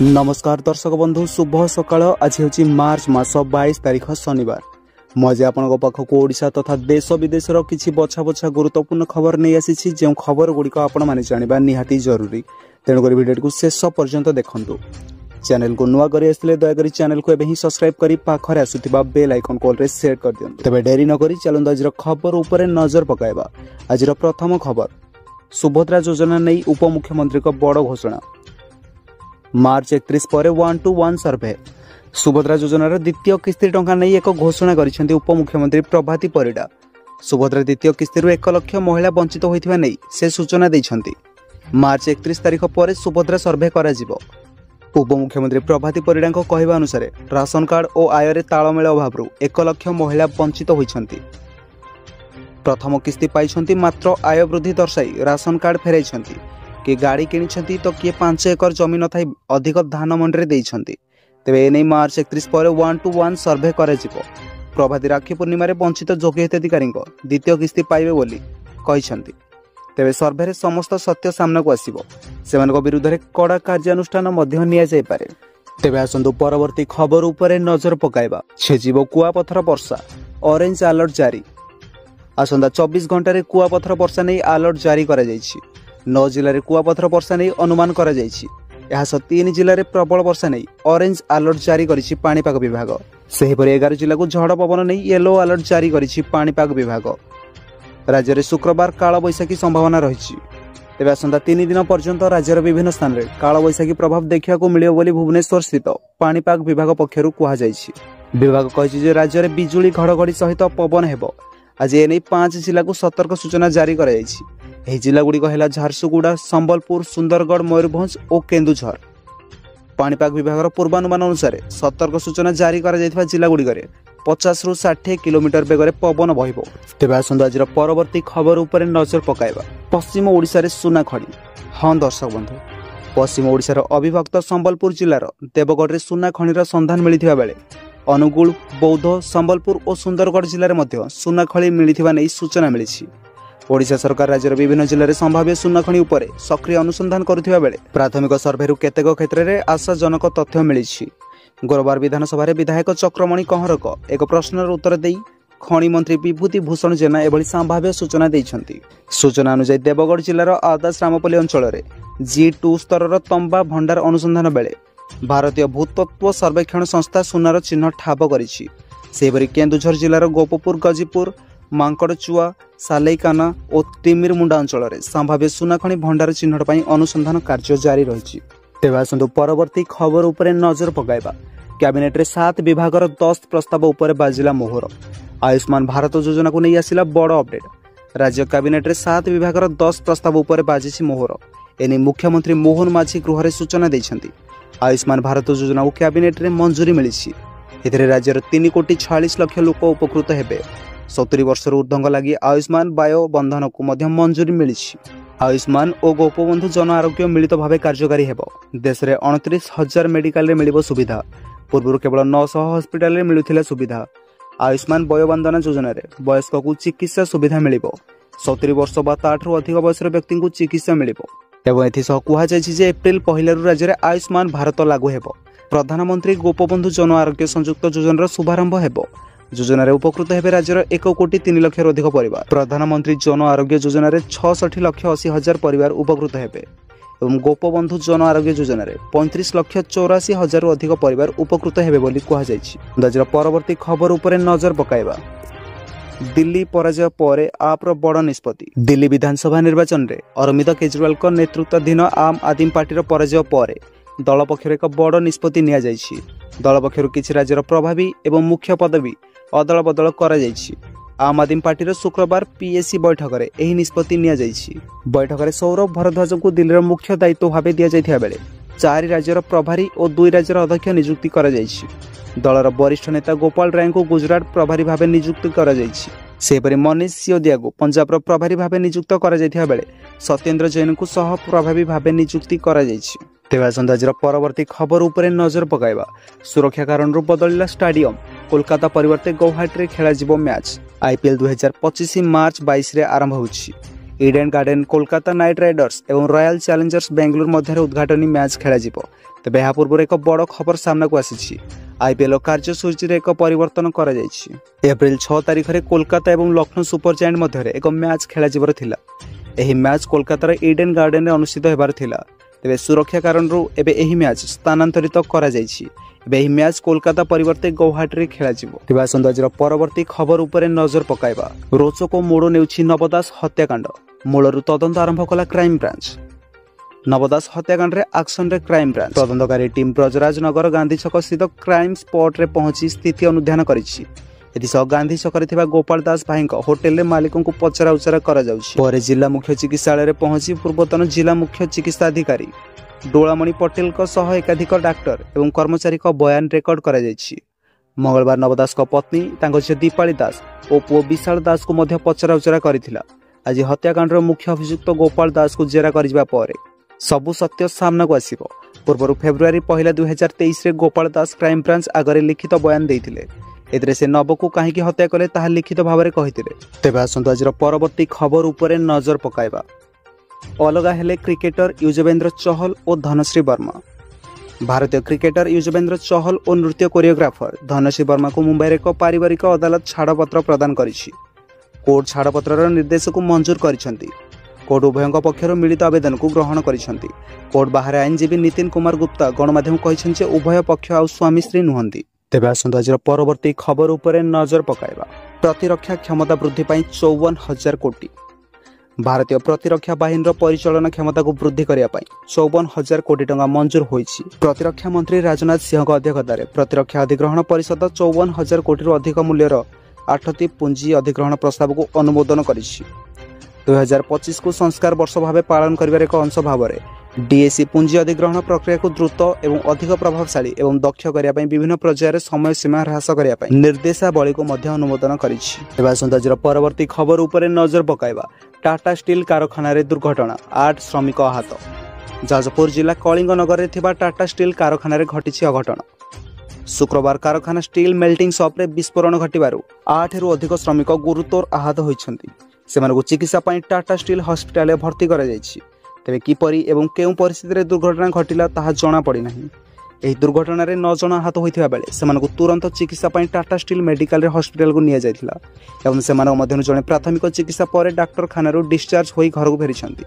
नमस्कार दर्शक बंधु शुभ सकाळ। आज हूँ मार्च मास 22 तारिख शनिवार। मजे आपण पाखक ओडिशा तथा देश विदेश किसी बछा बछा गुरुत्वपूर्ण खबर नहीं आसी जो खबर गुड़िक आपण माने जानिबा निहाती जरूरी। तेणुक भिडियो को शेष पर्यंत देखंतु। चैनल को नुआ करी आसले दयाकोरी चैनल को एबे सब्सक्राइब करी पाखरे आसुथिबा बेल आइकन कॉल रे सेट कर दियंतु। तबे डेरी न करी चलंतु आज खबर ऊपर नजर पकाइबा। आज प्रथम खबर, सुभद्रा योजना नहीं उपमुख्यमंत्री को बड़ घोषणा। मार्च 31 पर 1-to-1 सर्वे। सुभद्रा योजनार द्वितीय किस्ती टंका नहीं एक घोषणा करिसेंती उपमुख्यमंत्री प्रभाती परिडा। सुभद्रा द्वितीय किस्ती 1 लाख महिला वंचित होइथिबा नहीं से सूचना दैछंती। मार्च 31 तारिख पर सुभद्रा सर्वे करा जिवो। उपमुख्यमंत्री प्रभाती परिडा कहवा अनुसार राशन कार्ड और आय रे तालमेल अभाव 1 लाख महिला वंचित होइछंती। प्रथम किस्ती पाइछंती मात्र आय वृद्धि दर्शाई राशन कार्ड फेराइछंती। किए गाड़ी किणी तो किए 5 एकर जमी न थाई अधिक धान मंडी देइछंती। तेबे एने मार्च 31 पर 1-to-1 सर्वे करा जिवो। प्रभाती राखी पूर्णिमा रे वंचित योग्य हिताधिकारी द्वितीय किस्ती पाइबे बोली कहिसंती। तेबे सर्वे रे समस्त सत्य सामना को आसीबो। सेमानक विरुद्ध रे कड़ा कार्यानुष्ठान मध्य निया जाय पारे। तेबे आसंतु परवर्ती खबर उपरे नजर पकाइबा। छेजिबो कुआपथर वर्षा, ऑरेंज अलर्ट जारी। आसंता 24 घंटा रे कुआपथर वर्षा नै अलर्ट जारी करा जायछि। 9 जिले में कुआपथर वर्षा नहीं अनुमान करा जायछि। यह 3 जिले में प्रबल वर्षा नहीं ऑरेंज अलर्ट जारी करिछि पाणीपाग विभाग। सेहिपरि 11 जिला को झड़ पवन नहीं येलो अलर्ट जारी करिछि पाणीपाग विभाग। राज्य में शुक्रवार काल बैशाखी संभावना रही। तेज आसंता 3 दिन पर्यंत राज्यर विभिन्न स्थान में काल बैशाखी प्रभाव देखा मिलियो बोली भुवनेश्वर स्थित पाणीपाग विभाग पक्षर कहुଯାଇଛି। विभाग कहिछि राज्य में बिजुली घड़घड़ी सहित पवन हेबो। आज एने 5 जिला को सतर्क सूचना जारी करा जायछि। एही जिला गुड़िक है झारसुगुड़ा, संबलपुर, सुंदरगढ़, मयूरभंज और केन्दुझर। पाणीपाग विभाग पूर्वानुमान अनुसार सतर्क सूचना जारी करा जायथिबा जिला गुड़िक 50 ରୁ 60 किलोमीटर बेगर पवन बहिबो। तेबे आसंतु आज परवर्ती खबर उपरे नजर पकाइबा। पश्चिम ओडिशा रे सुना खड़ी। हाँ दर्शक बंधु, पश्चिम ओडिशार अविभक्त संबलपुर जिलार देवगढ़ रे सुना खणीर संधान मिलिथिबा बेले अनुगुल, बौद्ध, संबलपुर और सुंदरगढ़ जिले में सुना खड़ी मिलिथिबा नै सूचना मिली। ओडिशा सरकार राज्यर विभिन्न जिले में संभाव्य सुना खणी उपरे सक्रिय अनुसंधान करुथिबा बेले प्राथमिक सर्वेरु केतेक क्षेत्र में आशाजनक तथ्य मिली। गुरुवार विधानसभा विधायक चक्रमणि कंहरक एक प्रश्नर उत्तर देई खणी मंत्री विभूति भूषण जेना एभली संभाव्य सूचना दैछंती। सूचना अनुसार देवगढ़ जिलार आदास रामपल्ली अंचल में G2 स्तर तंबा भंडार अनुसंधान बेले भारतीय भूतत्व सर्वेक्षण संस्था सुनार चिन्ह ठाब करिछि। सेहिपरि केन्दुझर जिलार गोपपुर, गजीपुर, मांकड़चुआ, सालेकाना और तिमिर मुंडा अंचल में संभाव्य सुनाखणी भंडार चिन्हट पर अनुसंधान कार्य जारी रही। तेज आसतु परवर्ती खबर उपरे नजर पकाइबा। कैबिनेट रे 7 विभागर 10 प्रस्ताव उपरे बाजिला मोहर। आयुष्मान भारत योजना को नहीं आसिला बड़ अपडेट। राज्य कैबिनेट रे 7 विभागर 10 प्रस्ताव उपरे बाजिछि मोहर। एने मुख्यमंत्री मोहन माझी गृह रे सूचना दैछंती। आयुष्मान भारत योजना को कैबिनेट रे मंजूरी मिली। एथिरे राज्यर 3,46,00,000 लोक उपकृत हेबे। 70 वर्ष ऊर्ध्वक लगी आयुष्मान बायो बंधन को मध्य मंजूरी मिली। आयुष्मान और गोपबंधु जन आरोग्य मिलित भाव कार्यकारी हेबो। देश में 29,000 मेडिकल रे मिलिबो सुविधा। पूर्व केवल 900 हॉस्पिटल रे मिलुथिला सुविधा। आयुष्मान वयोबंधन योजना रे वयस्क को चिकित्सा सुविधा मिलिबो। 70 वर्ष बा ताठू अधिक बयसर व्यक्ति को चिकित्सा मिलिबो। एवं एथिसह कुहाଯାଇଛି जे एप्रिल 1 राज्य में आयुष्मान भारत लागू हेबो। प्रधानमंत्री गोपबंधु जन आरोग्य संयुक्त योजनार शुभारंभ हेबो। योजन उपकृत हेबे राज्यर 1,03,00,000 अधिक परिवार। प्रधानमंत्री जन आरोग्य योजन 66,80,000 परिवार उपकृत हेबे एवं गोपबंधु जन आरोग्य योजन 35,84,000 अधिक परिवार उपकृत हेबे बोली कुहाଯାଇଛି। राज्यर परवर्ती खबर उपरे नजर पकाइबा। दिल्ली पराजय पर आप्र बड़ निष्पत्ति। दिल्ली विधानसभा निर्वाचन में अरविंद केजरीवाल को नेतृत्वाधीन आम आदमी पार्टी पराजय पर दल पक्षर एक बड़ निष्पत्ति निया जायछि। दल पक्षर किछि राज्यर प्रभावी एवं मुख्य पदवी अदल बदल करा जायछि। आम आदमी पार्टी शुक्रवार पीएसी बैठक में यह निष्पत्ति निया जायछि। बैठक में सौरभ भारद्वाज को दिल्लीर मुख्य दायित्व भाव दि जाइथिबा बेले 4 राज्यर प्रभारी और 2 राज्यर अध्यक्ष नियुक्ति करा जायछि। दलर वरिष्ठ नेता गोपाल राय को गुजरात प्रभारी भाव नियुक्ति करा जायछि। सेपरि मनीष सिसोदिया को पंजाब प्रभारी भाव नियुक्त करा जाइथिबा बेले सत्येंद्र जैन को सह प्रभावी भाव नियुक्ति करा जायछि। तेज आसंता परवर्ती खबर उपरे नजर पकाइबा। सुरक्षा कारण बदलिला स्टाडियम। कोलकाता परिवर्ते गौहाटी रे खेला जिवो मैच। आईपीएल 2025 मार्च 22 रे आरंभ होछि। Eden Garden Kolkata Knight Riders एवं रॉयल चैलेंजर्स बेंगलुरु मध्य उद्घाटनी मैच खेल ତେବେ ଏହା ପୂର୍ବରୁ ଏକ ବଡ଼ ଖବର ସାମ୍ନାକୁ ଆସିଛି। ଆଇପିଏଲ୍ କାର୍ଯ୍ୟସୂଚୀରେ ଏକ ପରିବର୍ତ୍ତନ କରାଯାଇଛି। ଏପ୍ରିଲ 6 ତାରିଖରେ କୋଲକାତା ଏବଂ ଲକ୍ଷ୍ନୌ ସୁପର ଜାୟାଣ୍ଟ ମଧ୍ୟରେ ଏକ ମ୍ୟାଚ୍ ଖେଳାଯିବାର ଥିଲା। ଏହି ମ୍ୟାଚ୍ କୋଲକାତାର ଇଡେନ୍ ଗାର୍ଡେନରେ ଅନୁଷ୍ଠିତ ହେବାର ଥିଲା। ତେବେ ସୁରକ୍ଷା କାରଣରୁ ଏବେ ଏହି ମ୍ୟାଚ୍ ସ୍ଥାନାନ୍ତରିତ କରାଯାଇଛି। ଏବେ ଏହି ମ୍ୟାଚ୍ କୋଲକାତା ପରିବର୍ତ୍ତେ ଗୌହାଟୀରେ ଖେଳାଯିବ। ତେବେ ଆସନ୍ତୁ ଆଜିର ପରବର୍ତ୍ତୀ ଖବର ଉପରେ ନଜର ପକାଇବା। ରୋଚକ ମୋଡ଼ ନେଉଛି ନବଦାସ ହତ୍ୟାକାଣ୍ଡ। ମୂଳରୁ ତଦନ୍ତ ଆରମ୍ଭ କଲା କ୍ରାଇମବ୍ରାଞ୍ଚ। ନବଦାସ ହତ୍ୟାକାଣ୍ଡରେ ଆକ୍ସନରେ କ୍ରାଇମବ୍ରାଞ୍ଚ ତଦନ୍ତକାରୀ ଟିମ୍ ବ୍ରଜରାଜନଗର ଗାନ୍ଧୀ ଛକ ସ୍ଥିତ କ୍ରାଇମ୍ ସ୍ପଟରେ ପହଞ୍ଚି ସ୍ଥିତି ଅନୁଧ୍ୟାନ କରିଛି। ଏଥିସହ ଗାନ୍ଧୀ ଛକରେ ଥିବା ଗୋପାଳ ଦାସ ଭାଇଙ୍କ ହୋଟେଲରେ ମାଲିକଙ୍କୁ ପଚରାଉଚରା କରାଯାଉଛି। ପରେ ଜିଲ୍ଲା ମୁଖ୍ୟ ଚିକିତ୍ସାଳୟରେ ପହଞ୍ଚି ପୂର୍ବତନ ଜିଲ୍ଲା ମୁଖ୍ୟ ଚିକିତ୍ସାଧିକାରୀ ଡୋଳାମଣି ପଟେଲଙ୍କ ସହ ଏକାଧିକ ଡାକ୍ତର ଏବଂ କର୍ମଚାରୀଙ୍କ ବୟାନ ରେକର୍ଡ କରାଯାଇଛି। ମଙ୍ଗଳବାର ନବଦାସଙ୍କ ପତ୍ନୀ ତାଙ୍କ ଝିଅ ଦୀପାଳି ଦାସ ଓ ପୁଅ ବିଶାଳ ଦାସଙ୍କୁ ମଧ୍ୟ ପଚରାଉଚରା କରିଥିଲା। ଆଜି ହତ୍ୟାକାଣ୍ଡର ମୁଖ୍ୟ ଅଭିଯୁକ୍ତ ଗୋପାଳ ଦାସଙ୍କୁ ଜେରା କରିବା ପରେ ସବୁ ସତ୍ୟ ସାମ୍ନାକୁ ଆସିବ। ପୂର୍ବରୁ ଫେବୃଆରୀ 1 2023ରେ ଗୋପାଳ ଦାସ କ୍ରାଇମବ୍ରାଞ୍ଚ ଆଗରେ ଲିଖିତ ବୟାନ ଦେଇଥିଲେ। ଏଥିରେ ସେ ନବକୁ କାହିଁକି ହତ୍ୟା କଲେ ତାହା ଲିଖିତ ଭାବରେ କହିଥିଲେ। ତେବେ ଆସନ୍ତୁ ଆଜିର ପରବର୍ତ୍ତୀ ଖବର ଉପରେ ନଜର ପକାଇବା। ଅଲଗା ହେଲେ କ୍ରିକେଟର ୟୁଜବେନ୍ଦ୍ର ଚହଲ ଓ ଧନଶ୍ରୀ ବର୍ମା। ଭାରତୀୟ କ୍ରିକେଟର ୟୁଜବେନ୍ଦ୍ର ଚହଲ ଓ ନୃତ୍ୟ କୋରିଓଗ୍ରାଫର ଧନଶ୍ରୀ ବର୍ମାଙ୍କୁ ମୁମ୍ବାଇରେ ଏକ ପାରିବାରିକ ଅଦାଲତ ଛାଡ଼ପତ୍ର ପ୍ରଦାନ କରିଛି। କୋର୍ଟ ଛାଡ଼ପତ୍ରର ନିର୍ଦ୍ଦେଶକୁ ମଞ୍ଜୁର କରିଛନ୍ତି। କୋର୍ଟ ଉଭୟଙ୍କ ପକ୍ଷରୁ ମିଳିତ ଆବେଦନକୁ ଗ୍ରହଣ କରିଛନ୍ତି। କୋର୍ଟ ବାହାରେ ଆଇନଜୀବୀ ନିତିନ କୁମାର ଗୁପ୍ତା ଗଣମାଧ୍ୟମକୁ କହିଛନ୍ତି ଯେ ଉଭୟ ପକ୍ଷ ଆଉ ସ୍ୱାମୀ ସ୍ତ୍ରୀ ନୁହନ୍ତି। ତେବେ ଆସନ୍ତୁ ଆଜିର ପରବର୍ତ୍ତୀ ଖବର ଉପରେ ନଜର ପକାଇବା। ପ୍ରତିରକ୍ଷା କ୍ଷମତା ବୃଦ୍ଧି ପାଇଁ 54,000 କୋଟି। ଭାରତୀୟ ପ୍ରତିରକ୍ଷା ବାହିନୀର ପରିଚାଳନା କ୍ଷମତାକୁ ବୃଦ୍ଧି କରିବା ପାଇଁ 54,000 କୋଟି ଟଙ୍କା ମଞ୍ଜୁର ହୋଇଛି। ପ୍ରତିରକ୍ଷା ମନ୍ତ୍ରୀ ରାଜନାଥ ସିଂହଙ୍କ ଅଧ୍ୟକ୍ଷତାରେ ପ୍ରତିରକ୍ଷା ଅଧିଗ୍ରହଣ ପରିଷଦ 54,000 କୋଟିରୁ ଅଧିକ ମୂଲ୍ୟର 8ଟି ପୁଞ୍ଜି ଅଧିଗ୍ରହଣ ପ୍ରସ୍ତାବକୁ ଅନୁମୋଦନ କରିଛି। 2025କୁ ସଂସ୍କାର ବର୍ଷ ଭାବେ ପାଳନ କରିବାର ଏକ ଅଂଶ ଭାବରେ ଡିଏସି ପୁଞ୍ଜି ଅଧିଗ୍ରହଣ ପ୍ରକ୍ରିୟାକୁ ଦ୍ରୁତ ଏବଂ ଅଧିକ ପ୍ରଭାବଶାଳୀ ଏବଂ ଦକ୍ଷ କରିବା ପାଇଁ ବିଭିନ୍ନ ପର୍ଯ୍ୟାୟରେ ସମୟସୀମା ହ୍ରାସ କରିବା ପାଇଁ ନିର୍ଦ୍ଦେଶାବଳୀକୁ ମଧ୍ୟ ଅନୁମୋଦନ କରିଛି। ଏବେ ଆସନ୍ତୁ ଆଜିର ପରବର୍ତ୍ତୀ ଖବର ଉପରେ ନଜର ପକାଇବା। ଟାଟା ଷ୍ଟିଲ୍ କାରଖାନାରେ ଦୁର୍ଘଟଣା, 8 ଶ୍ରମିକ ଆହତ। ଯାଜପୁର ଜିଲ୍ଲା କଳିଙ୍ଗନଗରରେ ଥିବା ଟାଟା ଷ୍ଟିଲ୍ କାରଖାନାରେ ଘଟିଛି ଅଘଟଣ। ଶୁକ୍ରବାର କାରଖାନା ଷ୍ଟିଲ୍ ମେଲ୍ଟିଂ ସପ୍ରେ ବିସ୍ଫୋରଣ ଘଟିବାରୁ 8ରୁ ଅଧିକ ଶ୍ରମିକ ଗୁରୁତର ଆହତ ହୋଇଛନ୍ତି। ସେମାନଙ୍କୁ ଚିକିତ୍ସା ପାଇଁ ଟାଟା ଷ୍ଟିଲ୍ ହସ୍ପିଟାଲରେ ଭର୍ତ୍ତି କରାଯାଇଛି। ତେବେ କିପରି ଏବଂ କେଉଁ ପରିସ୍ଥିତିରେ ଦୁର୍ଘଟଣା ଘଟିଲା ତାହା ଜଣାପଡ଼ିନାହିଁ। ଏହି ଦୁର୍ଘଟଣାରେ 9 ଜଣ ଆହତ ହୋଇଥିବା ବେଳେ ସେମାନଙ୍କୁ ତୁରନ୍ତ ଚିକିତ୍ସା ପାଇଁ ଟାଟା ଷ୍ଟିଲ୍ ମେଡିକାଲ ହସ୍ପିଟାଲକୁ ନିଆଯାଇଥିଲା ଏବଂ ସେମାନଙ୍କ ମଧ୍ୟରୁ ଜଣେ ପ୍ରାଥମିକ ଚିକିତ୍ସା ପରେ ଡାକ୍ତରଖାନାରୁ ଡିସ୍ଚାର୍ଜ ହୋଇ ଘରକୁ ଫେରିଛନ୍ତି।